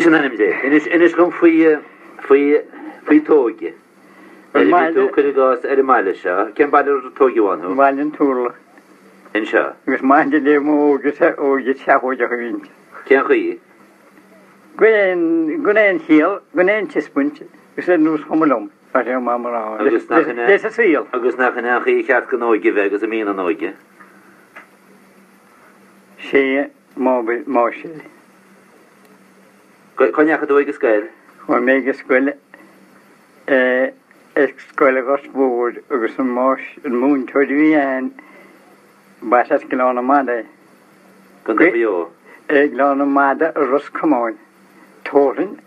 Isn't it? Inis gone fwy tógi. Tú could go at a mile shot. Can buy the togi one. Malin tool. In shot. Because mind the more get half what you're in. Can't we? Go in heel, go in chispunch. You said news home alone. But your mamma. There's a seal. Agus nach an he cat can no give Vegas a mean an oige. She mobile. Cognac do a scale. Or make a squill. Scoile gas búd agus an máis an mún tuaidhí an batas glána mada. Gan bhío. Glána mada a rus cumáin. Tórin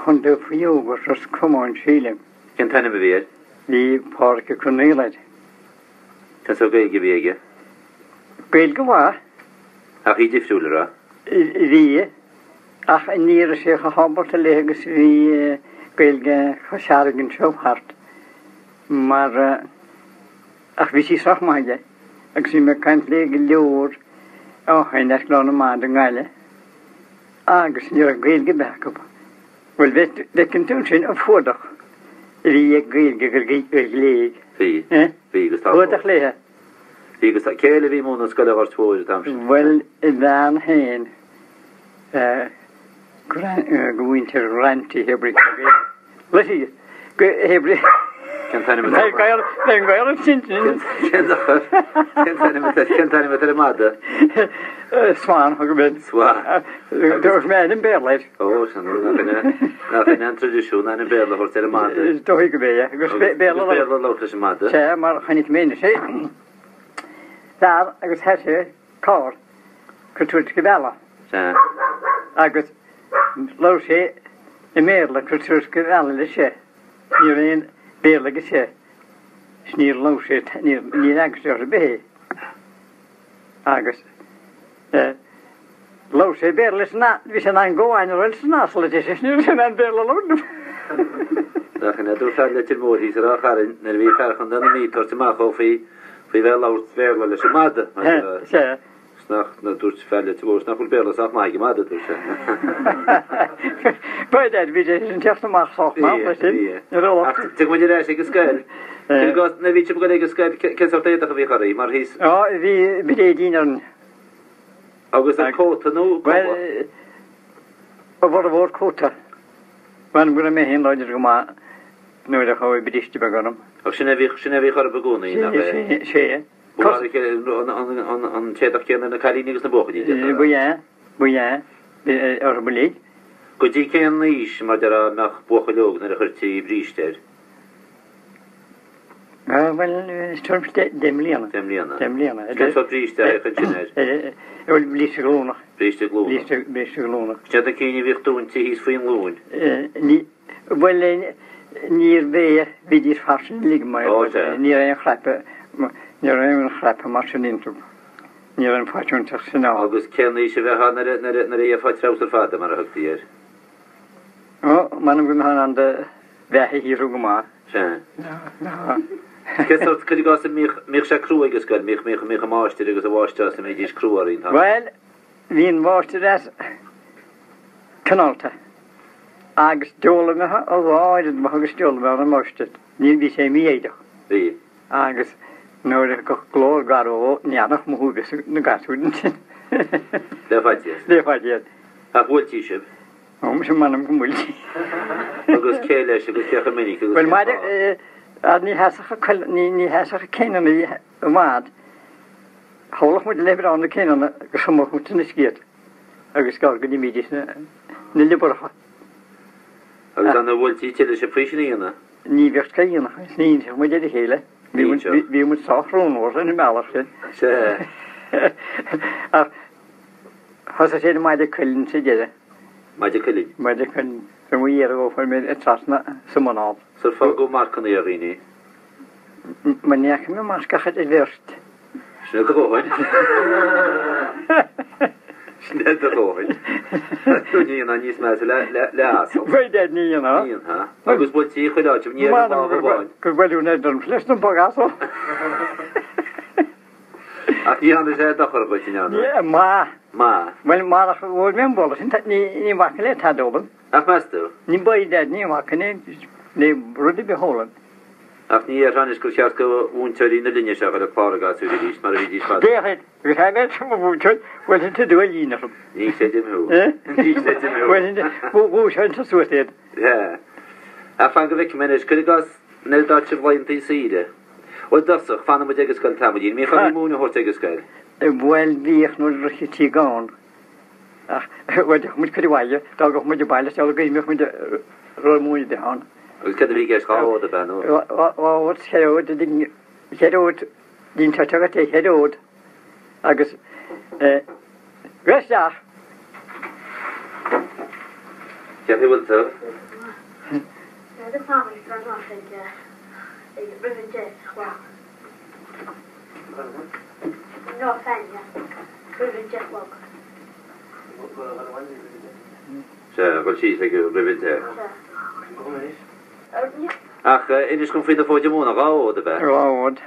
chun do bhío go rus cumáin sílim. Can tanna bhíad? Ní páirce chun éileid. Can so Gaeilge bhíige? Gaeilge bhá. Ach í difriúla ra? Rí. Ach níra sé go hábalta légus bhí Gaeilge chasaragin seomhart. Maar ach wie sie zag maar je, ik zie me kant liggen leeuw, oh en dat kleine maand ngale, agus niet een Gaeilge back op, wel dat kan toen zijn op voordag, die Gaeilge geleeg, wie gestaat voordag liggen, wie gestaat, kele wie moet ons kunnen wordt voor het amsterdam, wel dan heen, winter ranty hebrew, let je, hebrew. Can tell him that Gaeilge sintin. Can tell him that mother. Seán hugabed. Seán. There was man in Bheairtle. Oh, so nothing introduction and in Bheairtle for the mother. Do hugabed. Agus Bheairtle lotus mother. Sé mar chanig mé sé. Dar agus hese car. Cultuurt gebella. Sé. Agus lo sé in Bheairtle cultuurt gebella le sé. Ní Bheairtle sé. Snír lo sé ní agus ar be. Agus lo sé Bheairtle sna vi sé an goáin ar sna le sé snír sé an Bheairtle lo. Dach yn edrych ar letir môr hys ar acharin, neu fi ferchan dan y mi, tor ti'n mach o fi fel awr tferl le sy mada. Sé. Snach na dwrs fel letir môr, snach yw'r berl os af maig i mada dwrs. Bwyd ed, fi sy'n teach na mach soch ma, Ti'n gwybod i'r eisiau gysgael? Na fi ti'n gwybod i'r gysgael, cyn sawr deudach o fi chari, mae'r hys... O, fi deud un ar... Agus yn cota nhw? Wel, o fod o fod cota. Mae'n gwneud me hyn loed ydych yma, nhw ydych o i bydysdi bag o'r O, sy'n efi chor y bagwni? Se. Ond tedach gen yn y cael unig ys na bwch ydi? Bwya, o'r bwlig. Gwyd i cen eis mae dyr a'ch bwch o lwg na'r ych ti brister? Wel, storm demliana. Demliana? Demliana. Gan so brister eich yn synnwyr? Wel, blysig glwnach. Brister glwnach? Blysig glwnach. Tyd yn cyn i fi'ch dŵn ti hys ffyn lŵn? Wel, ni'r fe fydi'r ffarsin ligma. Ni'r ein chlapa. Ni'r ein chlapa mar sy'n intwb. Ni'r ein ffasiwn tach sy'n awr. Agus cen eisiau fe ha na'r ei ffat traws'r ffad yma'r hwg di'r? O, ma'n ymwyn hwn an dy fehi hi rhwg yma. Se? Na. Cysort, cyd i gos yn mich sa crw ag ysgol, mich y maastir agos y wastas yn ei dis crw ar un. Wel, fi'n wastir as canolta. Agus diol yma ha, o ddoed yn agos diol yma yn maastir. Ni'n fi se mi eidach. Fi? Agus, nawr eich glor gar o, nianach mwhwgus yn gaswyd yn sy'n. Le ffatiad? Le ffatiad. A hwyl ti sef? O, mae sy'n manam gymwylti. Agos ceiles, agos diach yn mynig. Wel, mae ni hasach a cenan i ymad. Hawlach mwyd lefer awn y cenan gysymwch mwyd yn ysgyd. Agus gael gyd i midis na liborach. Agus anna hwyl ti til eisiau pris yn ei yna? Ni fiach ca un achos, ni'n sy'n mwyd edrych hele. Fi mwyd soch rôn o'r yn y melach sy'n. Se. Hos a sy'n mwyd y cyllyn sy'n dede. Mwyd y cyllyn? Mwyd y cyllyn. Rwy'n mwy er o ffordd mynd y trasna symon al. So'r ffog o marc yn ei ar un i? Mae'n niach yn mynd mas gachet y fyrst. Sned y goed? Sned y goed? Dwi'n un o'n nis mes le asol. Fe ded ni yna. Ni yna. Agus bod ti chwyd oed, ni er yn fawr o boen. Gwyd yw'n edrych yn fflest yn bog asol. A ti hann eisiau edrych o'r bwyd ti'n iawn? Ma. Ma. Well, marach old member, isn't that ni wakale tadoben? Ach mastu. Ni boy that ni wakane, ni rudi beholen. Ach ní rannis go seart go úntarí na linne se a pága sú dís mar vidí fa. Déheit, we have it from a búchel, well into do a lína. Ní sé hu. Well, who should to sweat it? Yeah. A fan go vik menes could gas nel dat bhaintí síide. Well dasach fan mo agus gan tamí, mí fan múna hort agus gail. Well, víach nó rachití gán. Ach, well, mu could waile, dá go mu baile, se go mi mu romúi de hán. Agus cad bhí gas gáá a ben. What's head dín tete head agus Gresach. Ja, he will tell. The family from nothing, riven jet, well. No offense, riven jet walk. Ja, well she's like a rivet there. Ach, is kom vrienden voor je moeder gáá a ben. Rád.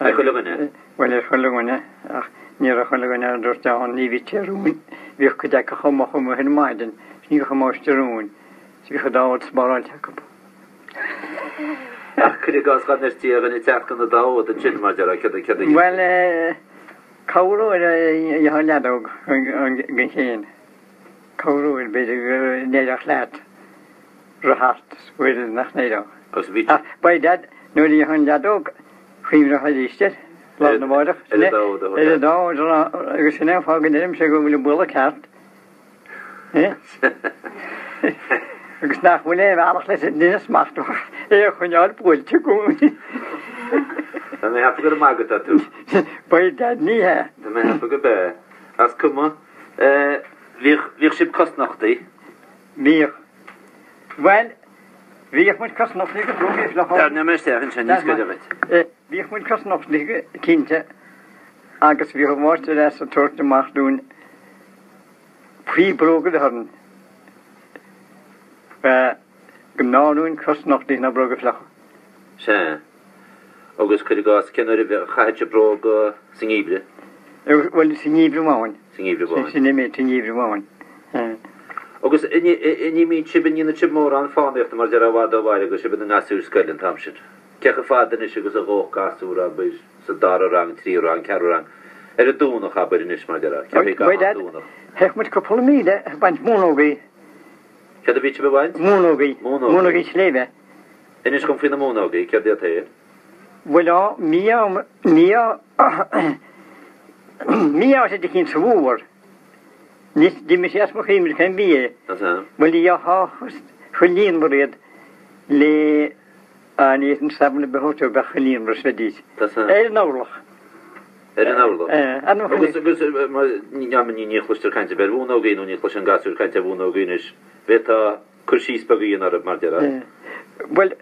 Ach, gelugine. Well, gelugine. Ach, níor gelugine dúirt an ní vítearún. Bhíoh go decha chumach mu hin maidin, ní go máistearún. Bhí go dáhad smáráil teach. Ach, could gas gan tí an i teach gan a dáhad an sin mar cad. Well, Caurú i leadóg an chéin. Caurú beidir néidir leat rahart bhfuil nach néidir. Ba dad, nuair í an leadóg, chuimre hadíiste, lá na báideach. Dá, agus sinna fágan éim sé go bhfuil bula ceart. Agus nach bhfuil bhealach leis duine smachtach, chuneáil bhfuilte go. Da mé haf go mágad tú. Ba dad ní he. Da mé haf go be. As cuma, bhíh sib cosnachtaí? Bhíh. Well, bhíh muid cosnachtaí go brúgéis le Dar na meisteach sin níos go bit. Bhíh muid cosnachtaí cínte, agus bhíh máiste leis a tuairt amach dún frí brógad harn. Go náún cosnachtaí na brógad lecha. Se. Agus could gas cennar a chaide brog singíbre. Well, singíbre máin. Singíbre máin. Sin mé singíbre máin. Agus iní mí sibin ína sib mór an fáíocht mar dear bhd bhhaile go sibin an gasú scoilin tamsid. Cecha fádan is agus a ghóch gasú a bus sa dar rang, trí rang, cear rang. A dúnach a bud in is mar dear. Dúnach. Hech muid cuppa míle baint mónógaí. Cead a bhí be bhaint? Mónógaí. Mónógaí sléve. Inis gom fin na mónógaí, cead a tair? Well, míá sé de cinn sa bhúar. Nis di sé as mo chéimir chéim bí. Well, í cholíon bréad le an éan sabna behote be cholíon bréad svedís. Nálach. Nálach? Agus níaman ní níchlustar cainte be bhúnógaín ní chluis an gasú cainte bhúnógaín is bheta chursís bagíon ar mar dear. Well,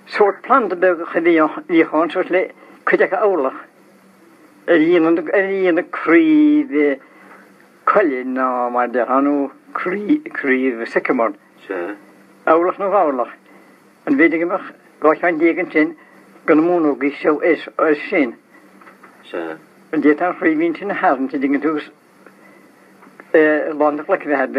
soort planten be gevíán soort le kuidecha ólach. Íana críomh coilín ná mar de anú críomh sycamón. Ólach nó bhálach. An bhéidir imach gáithán dígan sin gan múnógaí seo is sin. An déit an chríomhín sin na háan sin dígan túgus lánach le bhead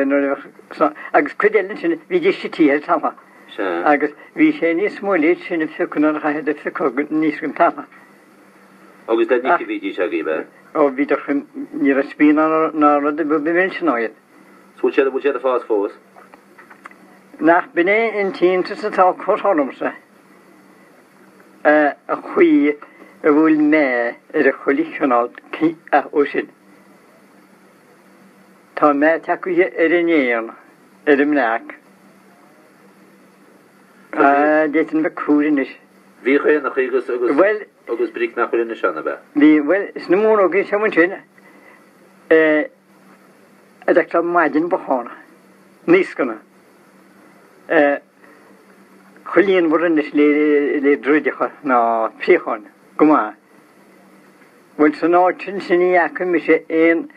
agus cuideilin sin bhí dí sitíir tama. Agus bhí sé níos smóléid sinna fiúna a chaide fiúgan níos gon tama. Agus da ní bhí se gíbe? Ó bhíidir ní a spín ná rud a bhil sináid. Sú sé a fás fós? Nach bin é in tínta satá chutharmsa a chuí a bhfuil mé ar a cholichanál a ósin. Tá mé tacuithe ar inéan ar a mneach. Déitan be cúrin is. Bhí chu nach agus bríc nach chuir na sena be? Bhí, well, is na mónógaí seman sin a d tá maidin bachána. Níos gona. Cholíon bhrin is le drúidecha ná píocháin, go má. Bhfuil san áitin sin íacha mi sé éon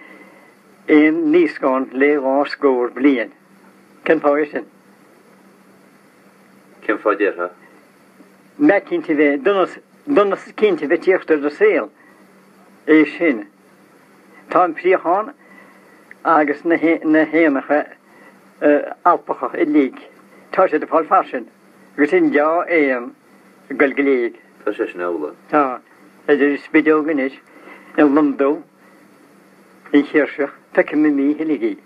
níos gáin le gá scóir blian. Cén páir sin? Cén fáidir ha? Me cinnta bheith, dunas cinnta bheith tíochttar do saoil é sin. Tá an príocháin agus na héanacha alpacha i líg. Tá sé de fáil farsin, agus in deá éan Gaeilge léig. Tá sé snála. Tá, idir spidógan is, in Londó, in Chiirseach, feice mí hiligi.